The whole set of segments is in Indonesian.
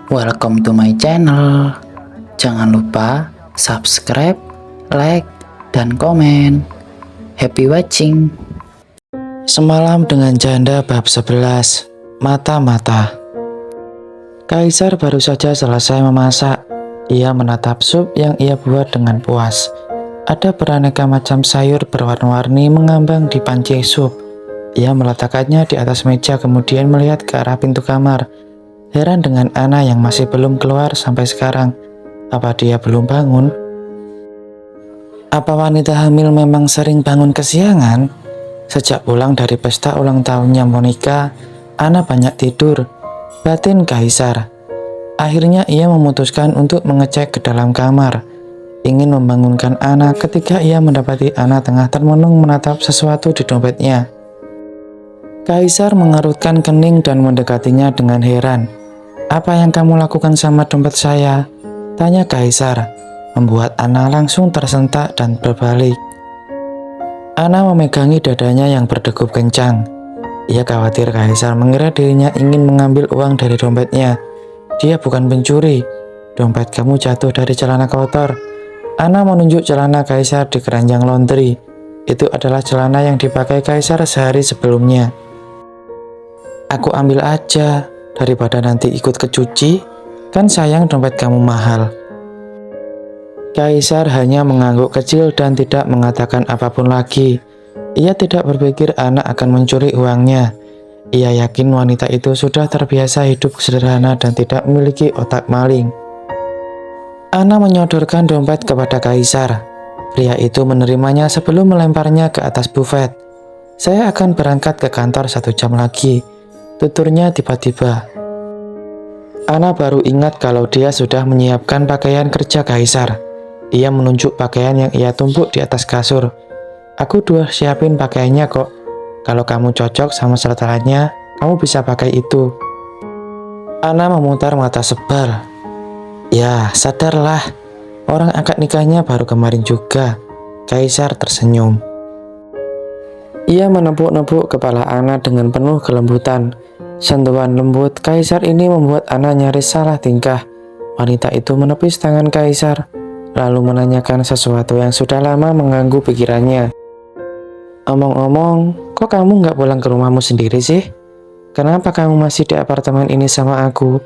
Welcome to my channel. Jangan lupa subscribe, like, dan komen. Happy watching. Semalam dengan janda bab 11. Mata-mata. Kaisar baru saja selesai memasak. Ia menatap sup yang ia buat dengan puas. Ada beraneka macam sayur berwarna-warni mengambang di panci sup. Ia meletakkannya di atas meja kemudian melihat ke arah pintu kamar. Heran dengan Ana yang masih belum keluar sampai sekarang. Apa dia belum bangun? Apa wanita hamil memang sering bangun kesiangan? Sejak pulang dari pesta ulang tahunnya Monica, Ana banyak tidur. Batin Kaisar. Akhirnya ia memutuskan untuk mengecek ke dalam kamar. Ingin membangunkan Ana ketika ia mendapati Ana tengah termenung menatap sesuatu di dompetnya. Kaisar mengerutkan kening dan mendekatinya dengan heran. "Apa yang kamu lakukan sama dompet saya?" tanya Kaisar, membuat Ana langsung tersentak dan berbalik. Ana memegangi dadanya yang berdegup kencang. Ia khawatir Kaisar mengira dirinya ingin mengambil uang dari dompetnya. Dia bukan pencuri. "Dompet kamu jatuh dari celana kotor." Ana menunjuk celana Kaisar di keranjang laundry. Itu adalah celana yang dipakai Kaisar sehari sebelumnya. "Aku ambil aja, daripada nanti ikut kecuci, kan sayang dompet kamu mahal." Kaisar hanya mengangguk kecil dan tidak mengatakan apapun lagi. Ia tidak berpikir Ana akan mencuri uangnya. Ia yakin wanita itu sudah terbiasa hidup sederhana dan tidak memiliki otak maling. Ana menyodorkan dompet kepada Kaisar. Pria itu menerimanya sebelum melemparnya ke atas bufet. "Saya akan berangkat ke kantor 1 jam lagi," tuturnya tiba-tiba. Ana baru ingat kalau dia sudah menyiapkan pakaian kerja Kaisar. Ia menunjuk pakaian yang ia tumpuk di atas kasur. "Aku udah siapin pakaiannya kok. Kalau kamu cocok sama setelannya, kamu bisa pakai itu." Ana memutar mata sebal. "Ya, sadarlah. Orang akad nikahnya baru kemarin juga." Kaisar tersenyum. Ia menepuk-nepuk kepala Ana dengan penuh kelembutan. Sentuhan lembut Kaisar ini membuat Ana nyaris salah tingkah. Wanita itu menepis tangan Kaisar, lalu menanyakan sesuatu yang sudah lama mengganggu pikirannya. "Omong-omong, kok kamu nggak pulang ke rumahmu sendiri sih? Kenapa kamu masih di apartemen ini sama aku?"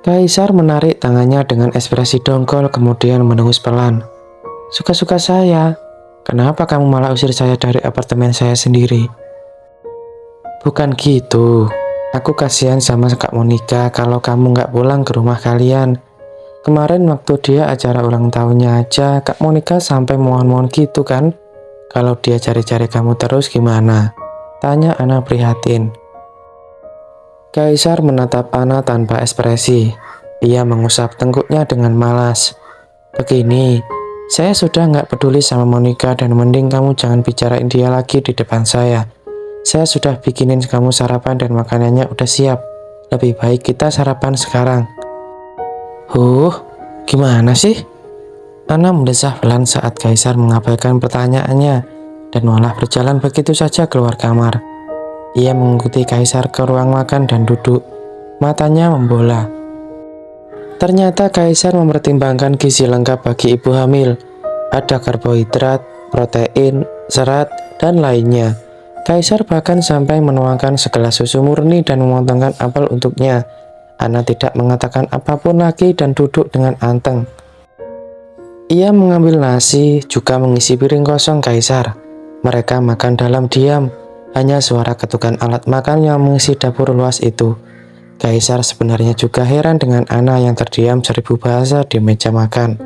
Kaisar menarik tangannya dengan ekspresi dongkol kemudian mendengus pelan. "Suka-suka saya. Kenapa kamu malah usir saya dari apartemen saya sendiri?" "Bukan gitu. Aku kasihan sama Kak Monica kalau kamu nggak pulang ke rumah kalian. Kemarin waktu dia acara ulang tahunnya aja, Kak Monica sampai mohon-mohon gitu kan. Kalau dia cari-cari kamu terus gimana?" tanya Ana prihatin. Kaisar menatap Ana tanpa ekspresi. Ia mengusap tengkuknya dengan malas. "Begini, saya sudah nggak peduli sama Monica dan mending kamu jangan bicarain dia lagi di depan saya. Saya sudah bikinin kamu sarapan dan makanannya udah siap. Lebih baik kita sarapan sekarang." Gimana sih?" Ana mendesah pelan saat Kaisar mengabaikan pertanyaannya dan malah berjalan begitu saja keluar kamar. Ia mengikuti Kaisar ke ruang makan dan duduk. Matanya membola. Ternyata Kaisar mempertimbangkan gizi lengkap bagi ibu hamil. Ada karbohidrat, protein, serat, dan lainnya. Kaisar bahkan sampai menuangkan segelas susu murni dan memotongkan apel untuknya. Ana tidak mengatakan apapun lagi dan duduk dengan anteng. Ia mengambil nasi, juga mengisi piring kosong Kaisar. Mereka makan dalam diam, hanya suara ketukan alat makan yang mengisi dapur luas itu. Kaisar sebenarnya juga heran dengan Ana yang terdiam 1000 bahasa di meja makan.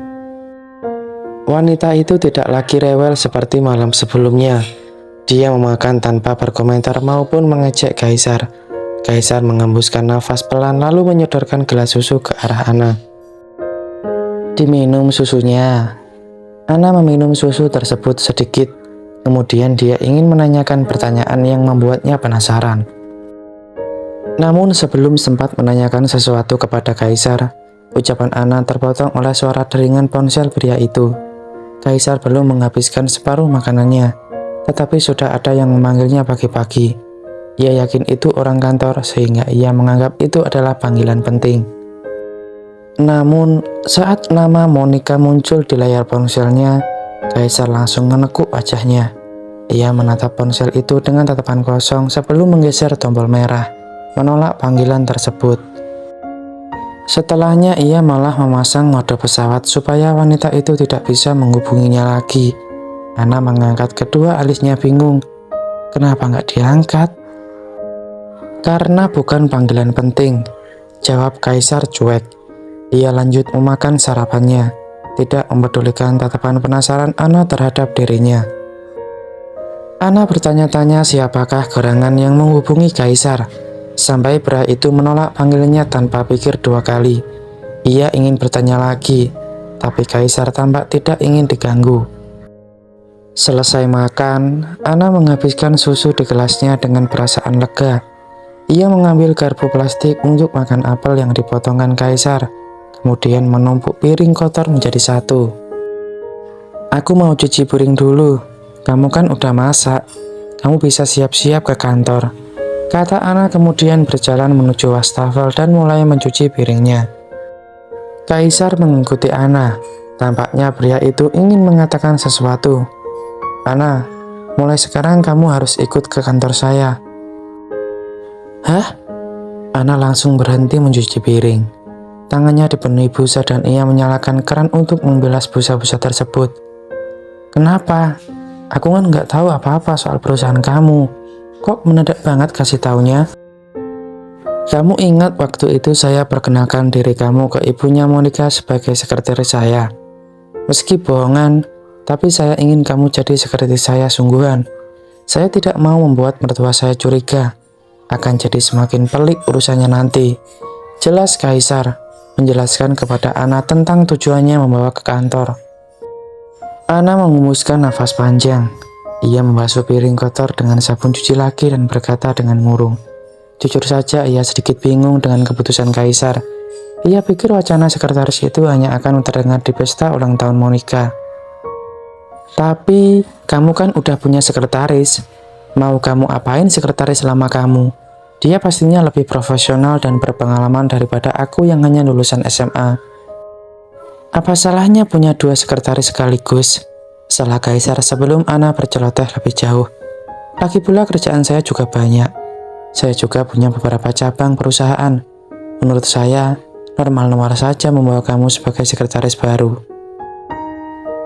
Wanita itu tidak lagi rewel seperti malam sebelumnya. Dia memakan tanpa berkomentar maupun mengejek Kaisar. Kaisar mengembuskan nafas pelan lalu menyodorkan gelas susu ke arah Ana. "Diminum susunya." Ana meminum susu tersebut sedikit. Kemudian dia ingin menanyakan pertanyaan yang membuatnya penasaran. Namun sebelum sempat menanyakan sesuatu kepada Kaisar, ucapan Ana terpotong oleh suara deringan ponsel pria itu. Kaisar belum menghabiskan separuh makanannya. Tetapi sudah ada yang memanggilnya pagi-pagi. Ia yakin itu orang kantor sehingga ia menganggap itu adalah panggilan penting. Namun, saat nama Monica muncul di layar ponselnya, Kaisar langsung menekuk wajahnya. Ia menatap ponsel itu dengan tatapan kosong sebelum menggeser tombol merah, menolak panggilan tersebut. Setelahnya ia malah memasang mode pesawat supaya wanita itu tidak bisa menghubunginya lagi. Ana mengangkat kedua alisnya bingung. Kenapa nggak diangkat? Karena bukan panggilan penting, jawab Kaisar cuek. Ia lanjut memakan sarapannya, tidak mempedulikan tatapan penasaran Ana terhadap dirinya. Ana bertanya-tanya siapakah gerangan yang menghubungi Kaisar, sampai pria itu menolak panggilannya tanpa pikir dua kali. Ia ingin bertanya lagi, tapi Kaisar tampak tidak ingin diganggu. Selesai makan, Ana menghabiskan susu di gelasnya dengan perasaan lega. Ia mengambil garpu plastik untuk makan apel yang dipotongkan Kaisar, kemudian menumpuk piring kotor menjadi satu. Aku mau cuci piring dulu, kamu kan udah masak, kamu bisa siap-siap ke kantor, kata Ana kemudian berjalan menuju wastafel dan mulai mencuci piringnya. Kaisar mengikuti Ana, tampaknya pria itu ingin mengatakan sesuatu. Ana, mulai sekarang kamu harus ikut ke kantor saya. Hah? Ana langsung berhenti mencuci piring. Tangannya dipenuhi busa dan ia menyalakan keran untuk membilas busa-busa tersebut. Kenapa? Aku kan nggak tahu apa-apa soal perusahaan kamu. Kok mendadak banget kasih taunya? Kamu ingat waktu itu saya perkenalkan diri kamu ke ibunya Monica sebagai sekretaris saya. Meski bohongan, tapi saya ingin kamu jadi sekretaris saya sungguhan. Saya tidak mau membuat mertua saya curiga. Akan jadi semakin pelik urusannya nanti. Jelas Kaisar menjelaskan kepada Ana tentang tujuannya membawa ke kantor. Ana menghembuskan nafas panjang. Ia membasuh piring kotor dengan sabun cuci lagi dan berkata dengan murung. Jujur saja ia sedikit bingung dengan keputusan Kaisar. Ia pikir wacana sekretaris itu hanya akan terdengar di pesta ulang tahun Monica. Tapi kamu kan udah punya sekretaris. Mau kamu apain sekretaris lama kamu? Dia pastinya lebih profesional dan berpengalaman daripada aku yang hanya lulusan SMA. Apa salahnya punya dua sekretaris sekaligus? Salah Kaisar sebelum Ana berceloteh lebih jauh. Lagi pula kerjaan saya juga banyak. Saya juga punya beberapa cabang perusahaan. Menurut saya, normal-normal saja membawa kamu sebagai sekretaris baru.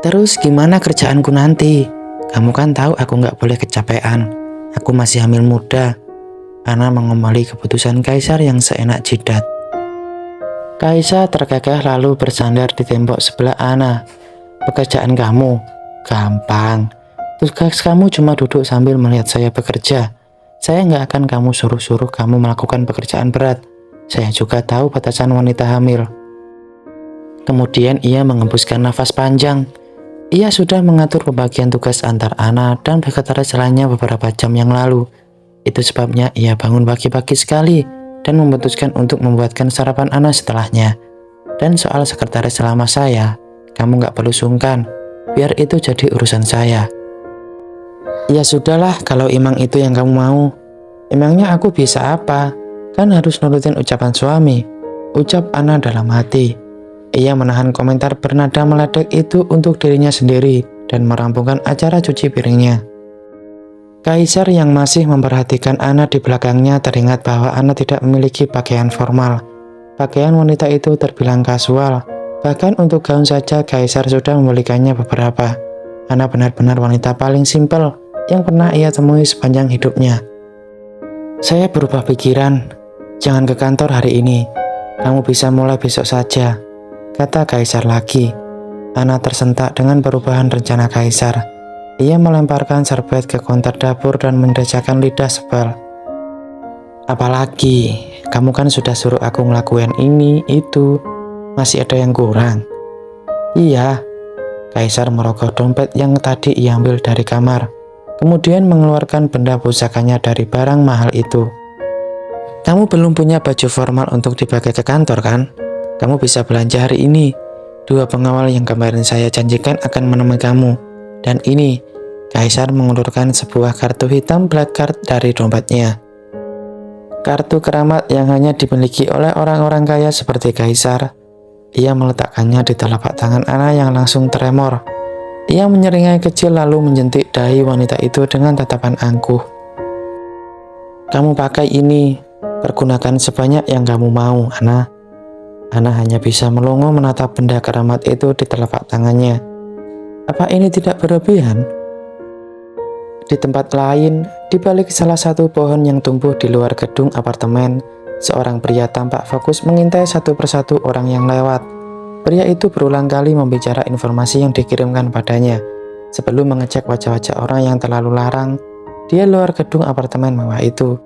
Terus gimana kerjaanku nanti? Kamu kan tahu aku nggak boleh kecapean. Aku masih hamil muda. Ana mengomali keputusan Kaisar yang seenak jidat. Kaisar terkekeh lalu bersandar di tembok sebelah Ana. Pekerjaan kamu? Gampang. Tugas kamu cuma duduk sambil melihat saya bekerja. Saya nggak akan kamu suruh-suruh kamu melakukan pekerjaan berat. Saya juga tahu batasan wanita hamil. Kemudian ia mengembuskan nafas panjang. Ia sudah mengatur pembagian tugas antar Ana dan sekretaris lainnya beberapa jam yang lalu. Itu sebabnya ia bangun pagi-pagi sekali dan memutuskan untuk membuatkan sarapan Ana setelahnya. Dan soal sekretaris selama saya, kamu nggak perlu sungkan, biar itu jadi urusan saya. Ya sudahlah kalau emang itu yang kamu mau. Emangnya aku bisa apa? Kan harus nurutin ucapan suami, ucap Ana dalam hati. Ia menahan komentar bernada meledek itu untuk dirinya sendiri dan merampungkan acara cuci piringnya. Kaisar yang masih memperhatikan Ana di belakangnya teringat bahwa Ana tidak memiliki pakaian formal. Pakaian wanita itu terbilang kasual. Bahkan untuk gaun saja Kaisar sudah membelikannya beberapa. Ana benar-benar wanita paling simpel yang pernah ia temui sepanjang hidupnya. Saya berubah pikiran. Jangan ke kantor hari ini. Kamu bisa mulai besok saja, kata Kaisar lagi. Ana tersentak dengan perubahan rencana Kaisar. Ia melemparkan serbet ke konter dapur dan mendejakan lidah sebal. Apalagi, kamu kan sudah suruh aku ngelakuin ini, itu. Masih ada yang kurang. Iya, Kaisar merogoh dompet yang tadi ia ambil dari kamar. Kemudian mengeluarkan benda pusakanya dari barang mahal itu. Kamu belum punya baju formal untuk dipakai ke kantor kan? Kamu bisa belanja hari ini. 2 pengawal yang kemarin saya janjikan akan menemui kamu. Dan ini, Kaisar mengulurkan sebuah kartu hitam black card dari dompetnya. Kartu keramat yang hanya dimiliki oleh orang-orang kaya seperti Kaisar. Ia meletakkannya di telapak tangan Ana yang langsung tremor. Ia menyeringai kecil lalu menjentik dahi wanita itu dengan tatapan angkuh. "Kamu pakai ini, pergunakan sebanyak yang kamu mau, Ana." Ana hanya bisa melongo menatap benda keramat itu di telapak tangannya. Apa ini tidak berlebihan? Di tempat lain, di balik salah satu pohon yang tumbuh di luar gedung apartemen, seorang pria tampak fokus mengintai satu persatu orang yang lewat. Pria itu berulang kali membicara informasi yang dikirimkan padanya. Sebelum mengecek wajah-wajah orang yang terlalu larang di luar gedung apartemen mewah itu.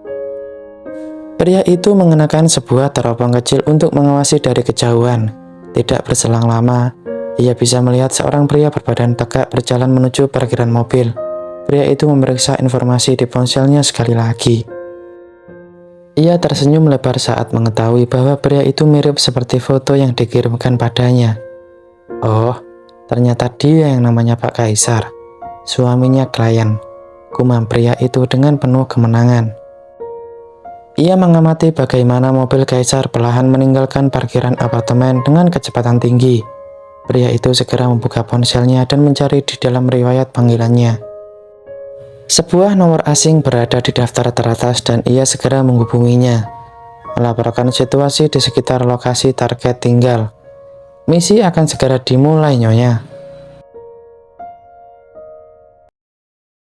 Pria itu mengenakan sebuah teropong kecil untuk mengawasi dari kejauhan. Tidak berselang lama, ia bisa melihat seorang pria berbadan tegak berjalan menuju parkiran mobil. Pria itu memeriksa informasi di ponselnya sekali lagi. Ia tersenyum lebar saat mengetahui bahwa pria itu mirip seperti foto yang dikirimkan padanya. "Oh, ternyata dia yang namanya Pak Kaisar, suaminya klien," gumam pria itu dengan penuh kemenangan. Ia mengamati bagaimana mobil Kaisar perlahan meninggalkan parkiran apartemen dengan kecepatan tinggi. Pria itu segera membuka ponselnya dan mencari di dalam riwayat panggilannya. Sebuah nomor asing berada di daftar teratas dan ia segera menghubunginya, melaporkan situasi di sekitar lokasi target tinggal. "Misi akan segera dimulai, Nyonya,"